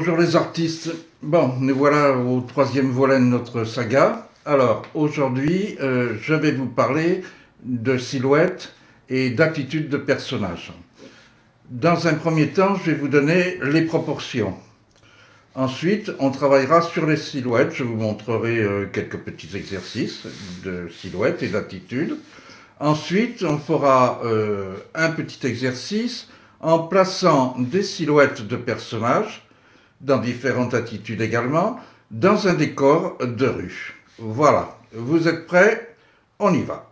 Bonjour les artistes. Bon, nous voilà au troisième volet de notre saga. Alors, aujourd'hui, je vais vous parler de silhouettes et d'attitudes de personnages. Dans un premier temps, je vais vous donner les proportions. Ensuite, on travaillera sur les silhouettes. Je vous montrerai quelques petits exercices de silhouettes et d'attitudes. Ensuite, on fera un petit exercice en plaçant des silhouettes de personnages dans différentes attitudes également, dans un décor de rue. Voilà, vous êtes prêts? On y va.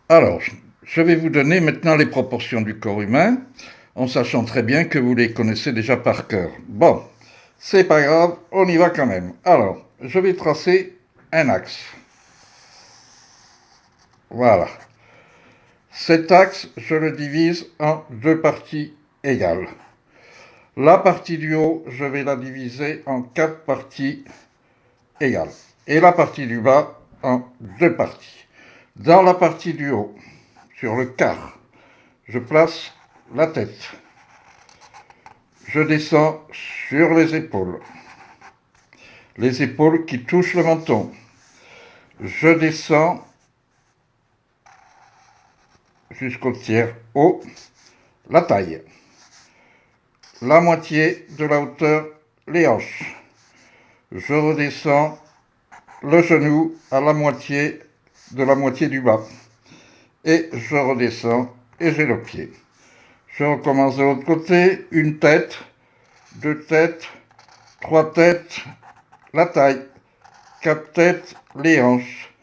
Alors, je vais vous donner maintenant les proportions du corps humain, en sachant très bien que vous les connaissez déjà par cœur. Bon, c'est pas grave, on y va quand même. Alors, je vais tracer un axe. Voilà. Cet axe, je le divise en deux parties égales. La partie du haut, je vais la diviser en 4 parties égales. Et la partie du bas en 2 parties. Dans la partie du haut, sur le quart, je place la tête. Je descends sur les épaules qui touchent le menton. Je descends jusqu'au tiers haut, la taille. La moitié de la hauteur, les hanches. Je redescends le genou à la moitié de la moitié du bas. Et je redescends et j'ai le pied. Je recommence de l'autre côté, une tête, 2 têtes, 3 têtes, la taille, 4 têtes, les hanches,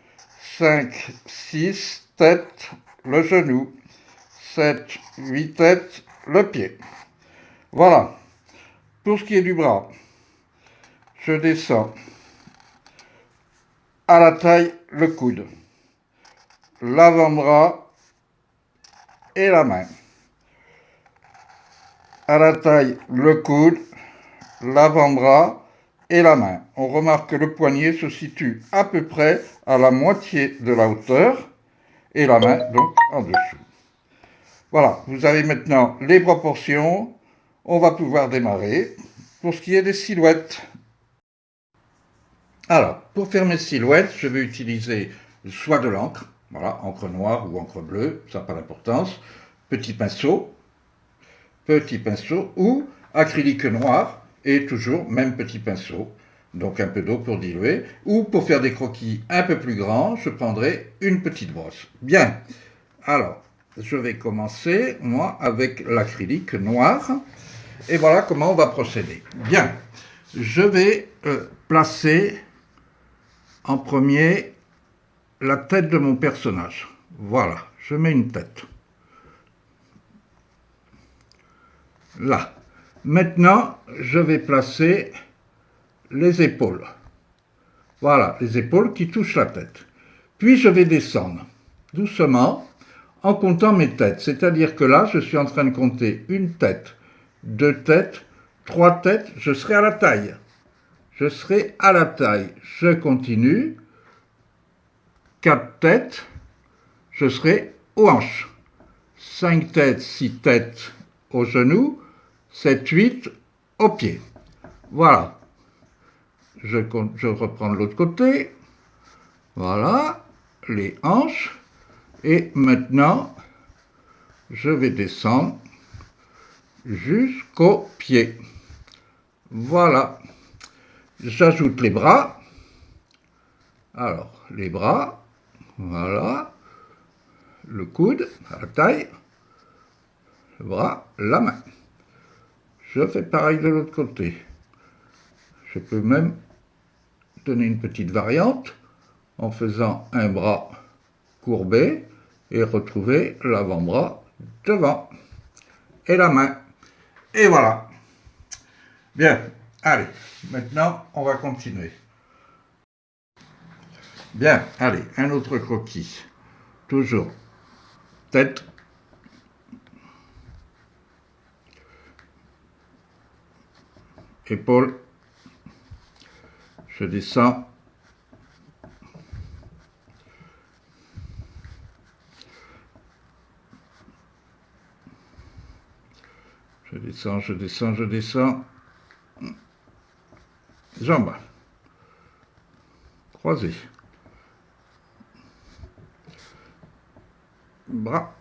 5, 6 têtes, le genou, 7, 8 têtes, le pied. Voilà. Pour ce qui est du bras, je descends à la taille, le coude, l'avant-bras et la main. À la taille, le coude, l'avant-bras et la main. On remarque que le poignet se situe à peu près à la moitié de la hauteur et la main donc en dessous. Voilà, vous avez maintenant les proportions. On va pouvoir démarrer pour ce qui est des silhouettes. Alors, pour faire mes silhouettes, je vais utiliser soit de l'encre, voilà, encre noire ou encre bleue, ça n'a pas d'importance, petit pinceau, ou acrylique noir, et toujours même petit pinceau, donc un peu d'eau pour diluer, ou pour faire des croquis un peu plus grands, je prendrai une petite brosse. Bien, alors, je vais commencer, moi, avec l'acrylique noir, et voilà comment on va procéder. Bien, je vais placer en premier la tête de mon personnage. Voilà, je mets une tête. Là. Maintenant, je vais placer les épaules. Voilà, les épaules qui touchent la tête. Puis je vais descendre doucement en comptant mes têtes. C'est-à-dire que là, je suis en train de compter une tête, 2 têtes, 3 têtes, je serai à la taille. Je serai à la taille. Je continue. 4 têtes, je serai aux hanches. 5 têtes, 6 têtes aux genoux. 7, 8 aux pieds. Voilà. Je reprends de l'autre côté. Voilà. Les hanches. Et maintenant, je vais descendre jusqu'aux pieds. Voilà. J'ajoute les bras. Alors, les bras. Voilà. le coude à la taille, le bras, la main. Je fais pareil de l'autre côté. Je peux même donner une petite variante en faisant un bras courbé et retrouver l'avant-bras devant et la main. Et voilà. Bien, allez, maintenant on va continuer. Bien, allez, un autre croquis. Toujours tête, épaule, je descends, je descends, je descends, je descends, jambes, croisées, bras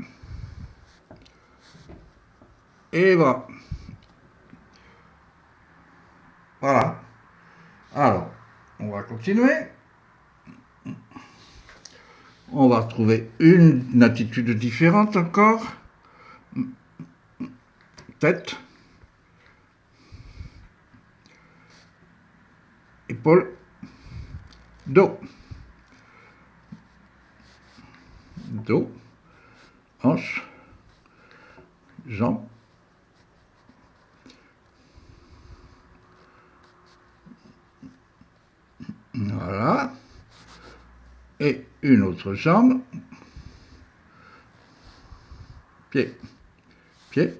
et bras. Voilà. Alors, on va continuer. On va retrouver une attitude différente encore. Tête, épaule, dos, dos, hanche, jambes, voilà, et une autre jambe, pied, pied,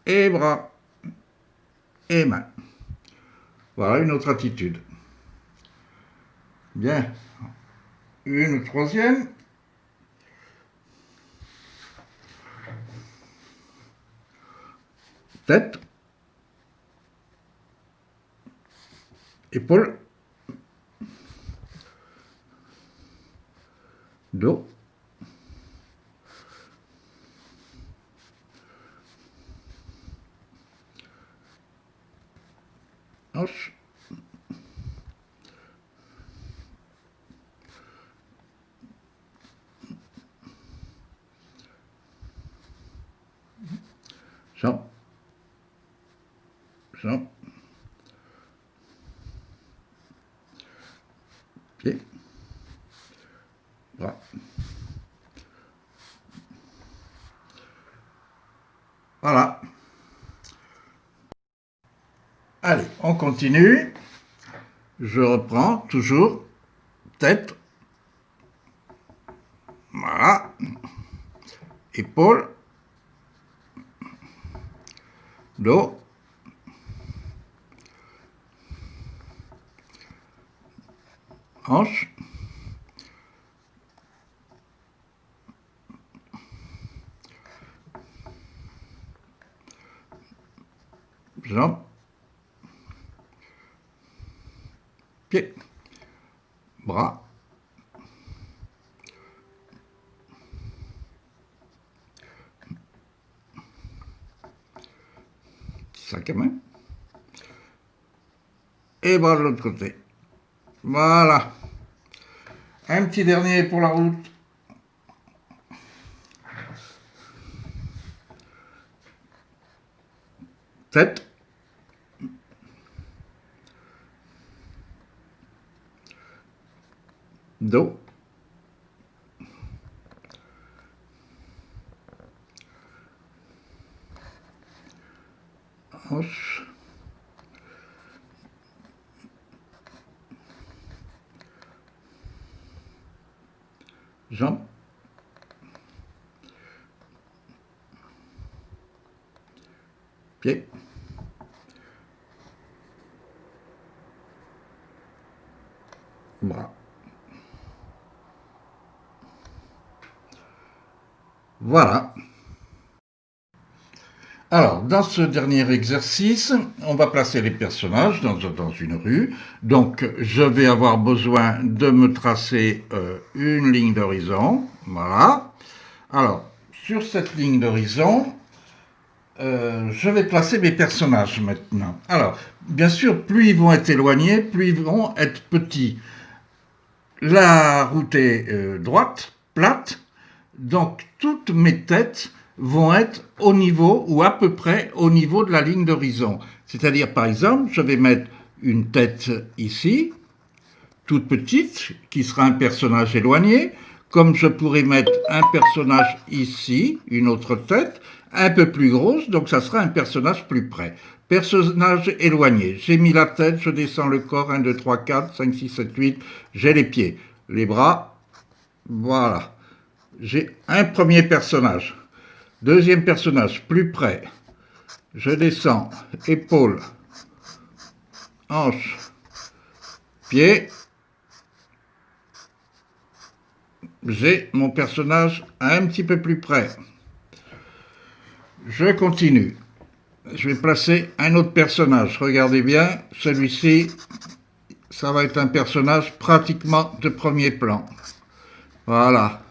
et bras, et main. Voilà une autre attitude. Bien, une troisième. Tête, épaule, dos, hanche, jambes, jambes, pied, bras. Voilà. Allez, on continue. Je reprends toujours tête, voilà, épaule, dos, hanche, jambes, pied, bras, sac à main, et bras de l'autre côté. Voilà. Un petit dernier pour la route. Tête, dos, hanche, jambes, pied, bras. Voilà. Alors, dans ce dernier exercice, on va placer les personnages dans une rue. Donc, je vais avoir besoin de me tracer une ligne d'horizon. Voilà. Alors, sur cette ligne d'horizon, je vais placer mes personnages maintenant. Alors, bien sûr, plus ils vont être éloignés, plus ils vont être petits. La route est droite, plate, donc toutes mes têtes vont être au niveau ou à peu près au niveau de la ligne d'horizon. C'est-à-dire, par exemple, je vais mettre une tête ici, toute petite, qui sera un personnage éloigné, comme je pourrais mettre un personnage ici, une autre tête, un peu plus grosse, donc ça sera un personnage plus près. Personnage éloigné, j'ai mis la tête, je descends le corps, 1, 2, 3, 4, 5, 6, 7, 8, j'ai les pieds, les bras, voilà. J'ai un premier personnage. Deuxième personnage, plus près. Je descends, épaules, hanches, pieds. J'ai mon personnage un petit peu plus près. Je continue. Je vais placer un autre personnage. Regardez bien, celui-ci, ça va être un personnage pratiquement de premier plan. Voilà.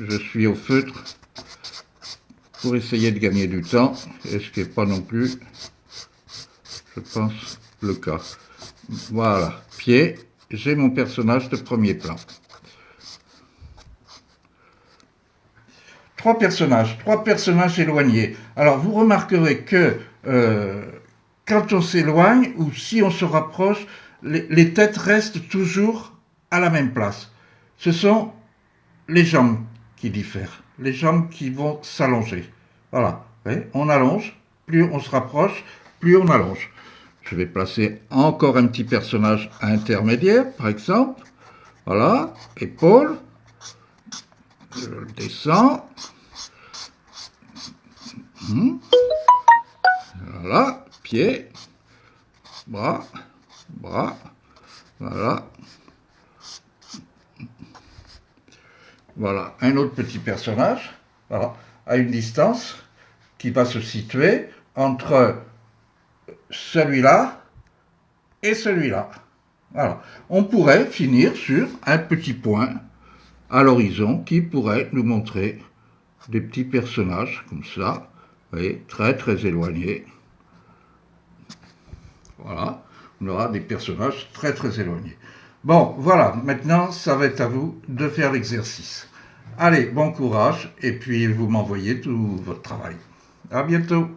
Je suis au feutre pour essayer de gagner du temps, et ce qui n'est pas non plus, je pense, le cas. Voilà, pied, j'ai mon personnage de premier plan. Trois personnages éloignés. Alors vous remarquerez que quand on s'éloigne ou si on se rapproche, les têtes restent toujours à la même place. Ce sont les jambes qui diffèrent, les jambes qui vont s'allonger. Voilà, on allonge, plus on se rapproche, plus on allonge. Je vais placer encore un petit personnage intermédiaire, par exemple. Voilà, épaule. Je le descends. Voilà, pied, bras, voilà. Voilà, un autre petit personnage, voilà, à une distance qui va se situer entre celui-là et celui-là. Voilà. On pourrait finir sur un petit point à l'horizon qui pourrait nous montrer des petits personnages comme ça, vous voyez, très très éloignés. Voilà, on aura des personnages très très éloignés. Bon, voilà, maintenant ça va être à vous de faire l'exercice. Allez, bon courage, et puis vous m'envoyez tout votre travail. À bientôt.